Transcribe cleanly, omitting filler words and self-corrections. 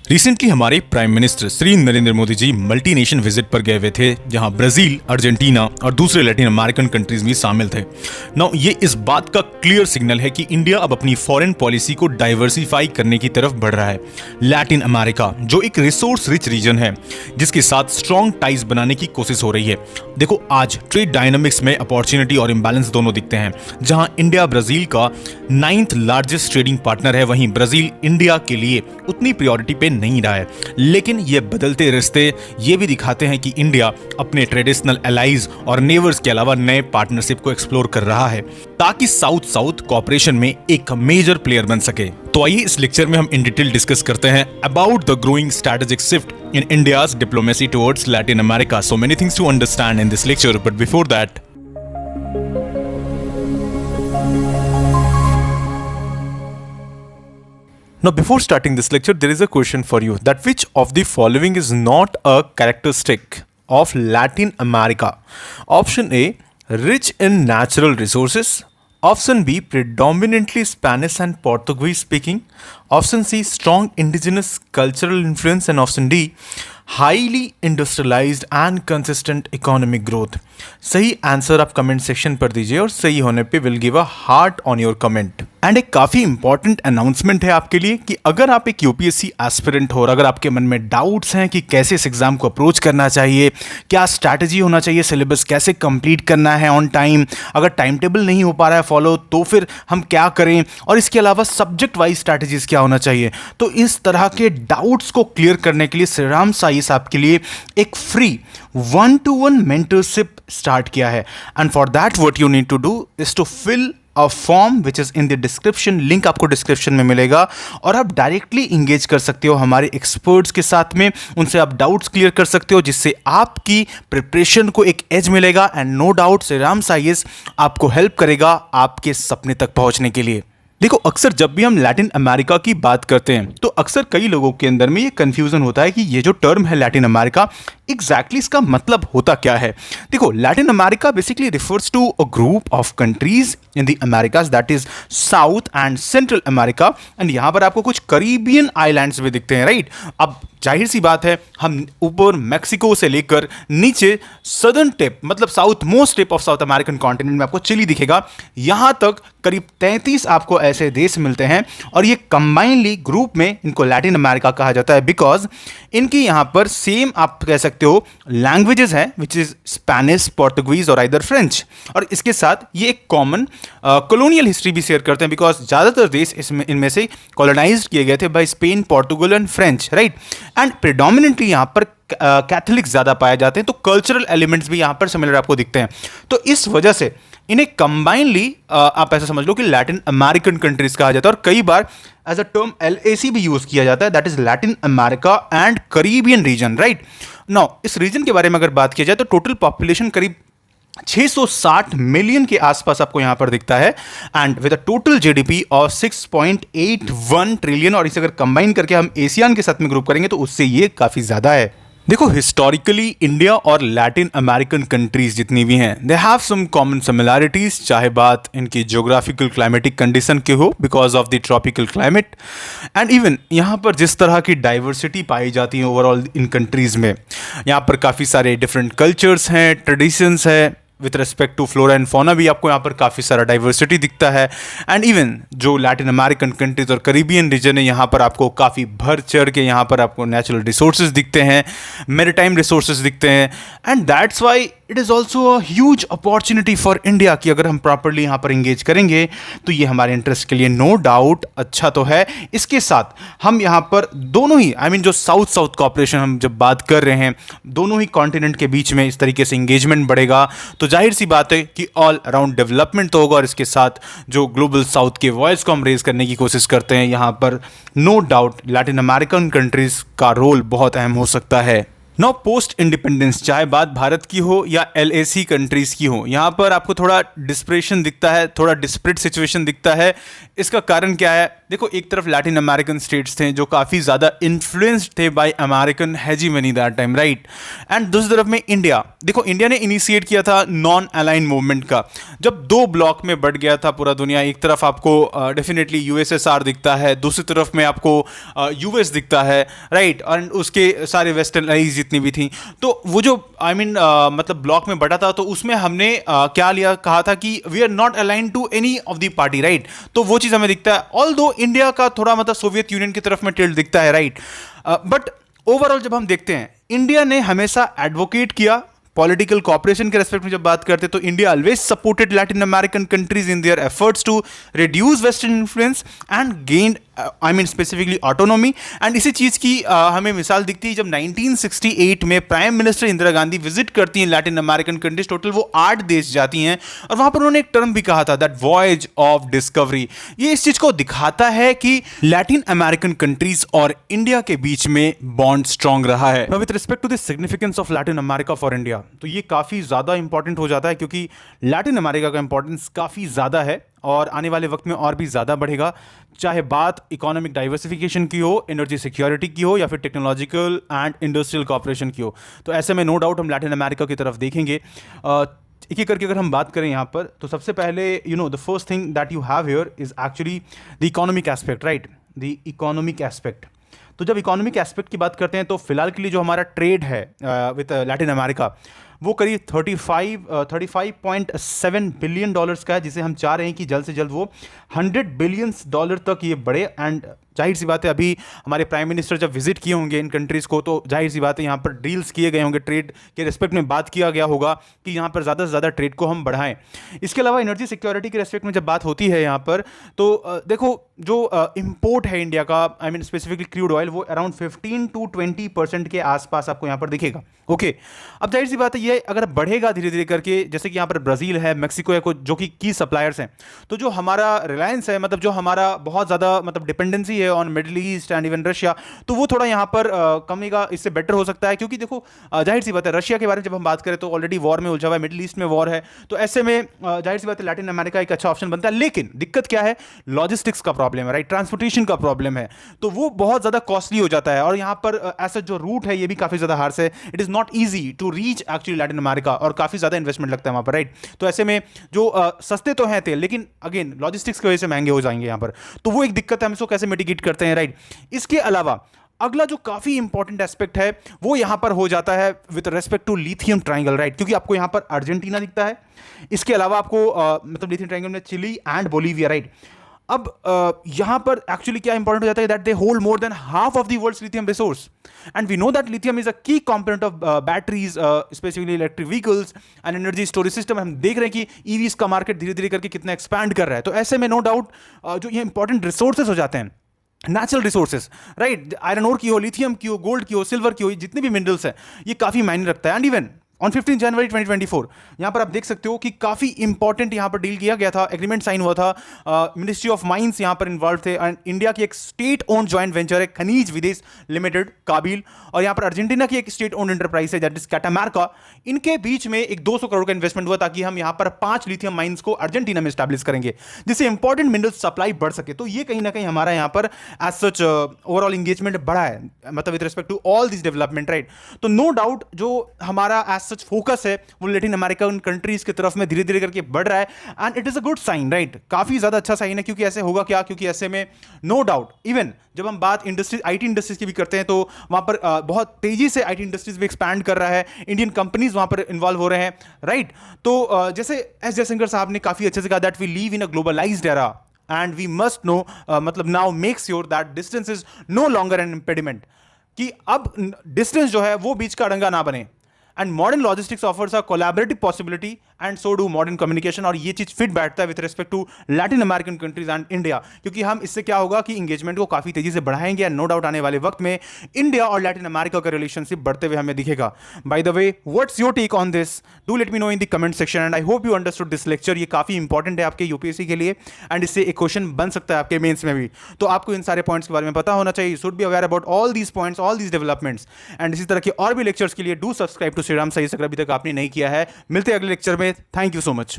Recently हमारे prime minister Shri Narendra Modi ji multi nation visit पर गए हुए थे, जहां ब्राजील, अर्जेंटीना और दूसरे लैटिन अमेरिकन कंट्रीज भी शामिल थे। नाउ ये इस बात का क्लियर सिग्नल है कि इंडिया अब अपनी फॉरेन पॉलिसी को डाइवर्सिफाई करने की तरफ बढ़ रहा है। लैटिन अमेरिका जो एक रिसोर्स रिच रीजन है, जिसके साथ स्ट्रॉन्ग टाइज बनाने की कोशिश हो रही है। देखो, आज ट्रेड डायनामिक्स में अपॉर्चुनिटी और इम्बैलेंस दोनों दिखते हैं। जहां इंडिया ब्राजील का 9th लार्जेस्ट ट्रेडिंग पार्टनर है, वहीं ब्राजील इंडिया के लिए उतनी प्रायोरिटी पे नहीं रहा है। लेकिन ये बदलते रिश्ते ये भी दिखाते हैं कि इंडिया अपने ट्रेडिशनल एलाइज और नेबर्स के अलावा नए पार्टनरशिप को एक्सप्लोर कर रहा है, ताकि साउथ साउथ कोऑपरेशन में एक मेजर प्लेयर बन सके। तो आइए इस लेक्चर में हम इन डिटेल डिस्कस करते हैं about the growing strategic shift in India's diplomacy towards Latin America. So many things to understand in this lecture, but before that, now before starting this lecture, there is a question for you, that which of the following is not a characteristic of Latin America? Option A, rich in natural resources. Option B, predominantly Spanish and Portuguese speaking. Option C, strong indigenous cultural influence. And option D, highly industrialized and consistent economic growth. सही answer आप comment section पर दीजिए और सही होने पे will give a heart on your comment. And एक काफ़ी इंपॉर्टेंट अनाउंसमेंट है आपके लिए कि अगर आप एक यूपीएससी एस्पिरेंट हो और अगर आपके मन में डाउट्स हैं कि कैसे इस एग्जाम को अप्रोच करना चाहिए, क्या स्ट्रैटेजी होना चाहिए, सिलेबस कैसे कंप्लीट करना है ऑन टाइम, अगर टाइम टेबल नहीं हो पा रहा है फॉलो तो फिर हम क्या करें, और इसके अलावा सब्जेक्ट वाइज स्ट्रैटेजीज क्या होना चाहिए, तो इस तरह के डाउट्स को क्लियर करने के लिए श्रीराम साईस आपके लिए एक फ्री 1-to-1 मेंटरशिप स्टार्ट किया है। And for that what you need to do is to fill a form which is in the description. Link आपको डिस्क्रिप्शन में मिलेगा और आप डायरेक्टली इंगेज कर सकते हो हमारे एक्सपर्ट्स के साथ में, उनसे आप डाउट्स क्लियर कर सकते हो, जिससे आपकी प्रिपरेशन को एक एज मिलेगा। एंड नो डाउट श्रीराम साईस आपको हेल्प करेगा आपके सपने तक पहुंचने के लिए। देखो, अक्सर जब भी हम लैटिन अमेरिका की बात करते हैं तो अक्सर कई लोगों के अंदर में ये कंफ्यूजन होता है कि ये जो टर्म है लैटिन अमेरिका, एग्जैक्टली इसका मतलब होता क्या है। देखो, Latin America basically refers to a group of countries in the Americas, that is south and central America. And यहाँ पर आपको कुछ करीबियन आइलैंड्स भी दिखते हैं, राइट। अब जाहिर सी बात है, हम ऊपर मैक्सिको से लेकर नीचे सदर्न टिप, मतलब south most tip of south American continent में आपको चिली दिखेगा, यहाँ तक करीब 33 आपको ऐसे देश मिलते हैं। और ये कंबाइनली ग्रुप में इनको लैटिन अमेरिका कहा जाता है, बिकॉज इनकी यहाँ पर सेम आप कह सकते हो लैंग्वेजेस हैं, विच इज स्पेनिश, पोर्टुगीज और आइदर फ्रेंच। और इसके साथ ये एक कॉमन कॉलोनियल हिस्ट्री भी शेयर करते हैं, बिकॉज ज़्यादातर देश इनमें से कॉलोनाइज किए गए थे by Spain, Portugal and French, right. And predominantly यहाँ पर कैथोलिक्स ज़्यादा पाए जाते हैं, तो कल्चरल एलिमेंट्स भी यहाँ पर सिमिलर आपको दिखते हैं। तो इस वजह से इन्हें कंबाइनली आप ऐसा समझ लो कि लैटिन अमेरिकन कंट्रीज कहा जाता है। और कई बार एज अ टर्म LAC भी यूज किया जाता है, that is Latin America and Caribbean region, right. Now इस रीजन के बारे में अगर बात की जाए तो टोटल पॉपुलेशन करीब 660 मिलियन के आसपास आपको यहां पर दिखता है, and with a total GDP of 6.81 trillion. और इसे अगर कंबाइन करके हम एशियन के साथ में ग्रुप करेंगे तो उससे ये काफी ज्यादा है। देखो, हिस्टोरिकली इंडिया और लैटिन अमेरिकन कंट्रीज जितनी भी हैं, they have some common similarities, चाहे बात इनकी ज्योग्राफिकल क्लाइमेटिक कंडीशन की हो because of the tropical climate, and even यहाँ पर जिस तरह की डाइवर्सिटी पाई जाती है ओवरऑल इन कंट्रीज में, यहाँ पर काफ़ी सारे डिफरेंट कल्चर्स हैं, ट्रेडिशंस है, with respect to flora and fauna भी आपको यहाँ पर काफ़ी सारा डाइवर्सिटी दिखता है। एंड इवन जो लैटिन अमेरिकन कंट्रीज और करीबियन रीजन है, यहाँ पर आपको काफ़ी भर चढ़ के यहाँ पर आपको नेचुरल रिसोर्सेज दिखते हैं, मैरीटाइम रिसोर्सेज दिखते हैं। And that's why it is also a huge opportunity for India कि अगर हम प्रॉपरली यहाँ पर इंगेज करेंगे तो ये हमारे इंटरेस्ट के लिए नो डाउट अच्छा तो है। इसके साथ हम यहाँ पर दोनों ही जो साउथ साउथ कॉपरेशन हम जब बात कर रहे हैं, दोनों ही कॉन्टिनेंट के बीच में इस तरीके से इंगेजमेंट बढ़ेगा तो जाहिर सी बात है कि ऑल अराउंड डेवलपमेंट तो होगा। और इसके साथ जो ग्लोबल साउथ के वॉइस को हम रेज करने की कोशिश करते हैं, यहाँ पर no doubt Latin American countries का रोल बहुत अहम हो सकता है। नो पोस्ट इंडिपेंडेंस, चाहे बात भारत की हो या एलएसी कंट्रीज की हो, यहाँ पर आपको थोड़ा डिस्परेशन दिखता है, थोड़ा डिस्परेट सिचुएशन दिखता है। इसका कारण क्या है? देखो, एक तरफ लैटिन अमेरिकन स्टेट्स थे जो काफ़ी ज़्यादा इन्फ्लुएंस्ड थे bye American hegemony that time, right. And दूसरी तरफ में इंडिया, देखो इंडिया ने इनिशिएट किया था नॉन अलाइन मूवमेंट का। जब दो ब्लॉक में बढ़ गया था पूरा दुनिया, एक तरफ आपको डेफिनेटली यूएसएसआर दिखता है, दूसरी तरफ में आपको यूएस दिखता है, राइट, और उसके सारे वेस्टर्नाइज जितनी भी थी। तो वो जो मतलब ब्लॉक में बढ़ा था, तो उसमें हमने क्या लिया, कहा था कि we are not align to any of the party, right. तो वो चीज़ हमें दिखता है, ऑल दो इंडिया का थोड़ा मतलब सोवियत यूनियन की तरफ में टिल्ट दिखता है, राइट। बट ओवरऑल जब हम देखते हैं, इंडिया ने हमेशा एडवोकेट किया पॉलिटिकल कॉपरेशन के रेस्पेक्ट में। जब बात करते हैं तो India always supported Latin American countries in their efforts to reduce western influence and gain specifically autonomy. And इसी चीज़ की हमें मिसाल दिखती है जब 1968 में prime minister Indira Gandhi visit करती हैं लैटिन अमेरिकन कंट्रीज। टोटल वो 8 देश जाती हैं और वहां पर उन्होंने एक टर्म भी कहा था, दैट वॉयज ऑफ डिस्कवरी। ये इस चीज़ को दिखाता है कि लैटिन अमेरिकन कंट्रीज और इंडिया के बीच में बॉन्ड स्ट्रांग रहा है। With respect to the significance of Latin America for India, तो ये काफ़ी ज़्यादा इंपॉर्टेंट हो जाता है, क्योंकि लैटिन अमेरिका का इंपॉर्टेंस काफ़ी ज़्यादा है और आने वाले वक्त में और भी ज़्यादा बढ़ेगा। चाहे बात इकोनॉमिक डाइवर्सिफिकेशन की हो, एनर्जी सिक्योरिटी की हो, या फिर टेक्नोलॉजिकल एंड इंडस्ट्रियल कॉपरेशन की हो, तो ऐसे में नो डाउट हम लैटिन अमेरिका की तरफ देखेंगे। एक एक करके अगर हम बात करें यहाँ पर, तो सबसे पहले the first thing that you have here is actually the economic aspect, right, the economic aspect. तो जब इकोनॉमिक एस्पेक्ट की बात करते हैं, तो फिलहाल के लिए जो हमारा ट्रेड है विद लैटिन अमेरिका, वो करीब 35.7 बिलियन डॉलर्स का है, जिसे हम चाह रहे हैं कि जल्द से जल्द वो 100 बिलियन डॉलर तक ये बढ़े। एंड जाहिर सी बात है, अभी हमारे प्राइम मिनिस्टर जब विजिट किए होंगे इन कंट्रीज़ को, तो जाहिर सी बात है यहाँ पर डील्स किए गए होंगे, ट्रेड के रिस्पेक्ट में बात किया गया होगा कि यहाँ पर ज़्यादा से ज़्यादा ट्रेड को हम बढ़ाएं। इसके अलावा एनर्जी सिक्योरिटी के रिस्पेक्ट में जब बात होती है यहाँ पर, तो देखो जो इम्पोर्ट है इंडिया का, स्पेसिफिकली क्रूड ऑयल, वो अराउंड 15 to 20% के आसपास आपको यहाँ पर दिखेगा। ओके, अब जाहिर सी बात है ये अगर बढ़ेगा धीरे धीरे करके, जैसे कि यहाँ पर ब्राज़ील है, मैक्सिको है, जो कि की सप्लायर्स हैं, तो जो हमारा रिलायंस है, मतलब जो हमारा बहुत ज़्यादा मतलब डिपेंडेंसी है on middle east and even Russia, तो वो थोड़ा यहाँ पर कमेगा, इससे बेटर हो सकता है। क्योंकि देखो जाहिर सी बात है, रशिया के बारे में जब हम बात करें तो ऑलरेडी वॉर में उलझा हुआ है, मिडिल ईस्ट में वॉर है, तो ऐसे में जाहिर सी बात है लैटिन अमेरिका एक अच्छा ऑप्शन बनता है। लेकिन दिक्कत क्या है, लॉजिस्टिक्स का प्रॉब्लम है, राइट, ट्रांसपोर्टेशन का प्रॉब्लम है, तो वो बहुत ज़्यादा कॉस्टली हो जाता है। और यहाँ पर ऐसा जो रूट है ये भी काफ़ी ज़्यादा हार्श है, it is not easy to reach actually Latin America, और काफ़ी ज़्यादा इन्वेस्टमेंट लगता है वहाँ पर, राइट। तो ऐसे में जो सस्ते तो हैं तेल, लेकिन अगेन लॉजिस्टिक्स की वजह से महंगे हो जाएंगे यहाँ पर, तो वो एक दिक्कत है, हम इसको कैसे मिटिगेट करते हैं, राइट। इसके अलावा अगला जो काफी इंपॉर्टेंट एस्पेक्ट है वो यहां पर हो जाता है with respect to lithium triangle, right, क्योंकि आपको यहां पर अर्जेंटीना दिखता है, इसके अलावा आपको मतलब लिथियम ट्रायंगल में चिली एंड बोलीविया, राइट। अब यहां पर एक्चुअली क्या इंपॉर्टेंट हो जाता है, that they hold more than half of the world's lithium resource, and we know that lithium is a key component of batteries, specifically electric vehicles and energy storage system. हम देख रहे हैं कि EVs का market धीरे धीरे करके कितना एक्सपैंड कर रहा है, तो ऐसे में नो डाउट जो ये इंपॉर्टेंट रिसोर्सेज हो जाते हैं, natural resources, right, iron ore की हो, लिथियम की हो, गोल्ड की हो, सिल्वर की हो, जितने भी मिनरल्स हैं, ये काफ़ी मायने रखता है। एंड इवन ऑन 15 जनवरी 2024 यहाँ पर आप देख सकते हो कि काफ़ी इंपॉर्टेंट यहाँ पर डील किया गया था, एग्रीमेंट साइन हुआ था, मिनिस्ट्री ऑफ माइंस यहाँ पर इन्वॉल्व थे, एंड इंडिया की एक स्टेट ओन जॉइंट वेंचर है खनीज विदेश लिमिटेड काबिल, और यहाँ पर अर्जेंटीना की एक स्टेट ओन एंटरप्राइज है दैट इज कैटामार्का। इनके बीच में एक 200 करोड़ का इन्वेस्टमेंट हुआ ताकि हम यहाँ पर 5 लिथियम माइंस को अर्जेंटीना में स्टैब्लिश करेंगे, जिससे इंपॉर्टेंट मिनरल सप्लाई बढ़ सके। तो ये कहीं ना कहीं हमारा यहाँ पर एज सच ओवरऑल इंगेजमेंट बढ़ा है, मतलब with respect to all this development, right. तो नो डाउट जो हमारा एज सच फोकस है वो लैटिन अमेरिकन कंट्रीज की तरफ में धीरे धीरे करके बढ़ रहा है, and it is a good sign, right, काफी ज्यादा अच्छा साइन है। क्योंकि ऐसे होगा क्या, क्योंकि ऐसे में नो डाउट इवन जब हम बात इंडस्ट्री आईटी इंडस्ट्रीज की भी करते हैं, तो वहां पर बहुत तेजी से आईटी इंडस्ट्रीज भी एक्सपैंड कर रहा है, इंडियन कंपनीज वहां पर इन्वॉल्व हो रहे हैं, राइट। तो जैसे एस जयशंकर साहब ने काफी अच्छे से कहा that we live in a globalised era and we must know, मतलब now make sure that distance is no longer an impediment, कि अब डिस्टेंस जो है वो बीच का अड़ंगा ना बने। And modern logistics offers a collaborative possibility and so do modern communication. और ये चीज फिट बैठता है with respect to Latin American countries and India, क्योंकि हम इससे क्या होगा कि इंगेजमेंट को काफी तेजी से बढ़ाएंगे एंड नो डाउट आने वाले वक्त में इंडिया और लैटिन अमेरिका का रिलेशनशिप बढ़ते हुए हमें दिखेगा। By the way, what's your take on this? Do let me know in the comment section and I hope you understood this lecture. ये काफी इंपॉर्टेंट है आपके यूपीएससी के लिए एंड इससे एक क्वेश्चन बन सकता है आपके मेंस में भी। तो आपको इन सारे पॉइंट्स के बारे में पता होना चाहिए। You should be aware about all these points, all these developments and इसी तरह के और भी लेक्चर्स के लिए डू सब्सक्राइब टू श्रीराम सही अगर अभी तक आपने नहीं किया है। मिलते हैं अगले लेक्चर में। Thank you so much.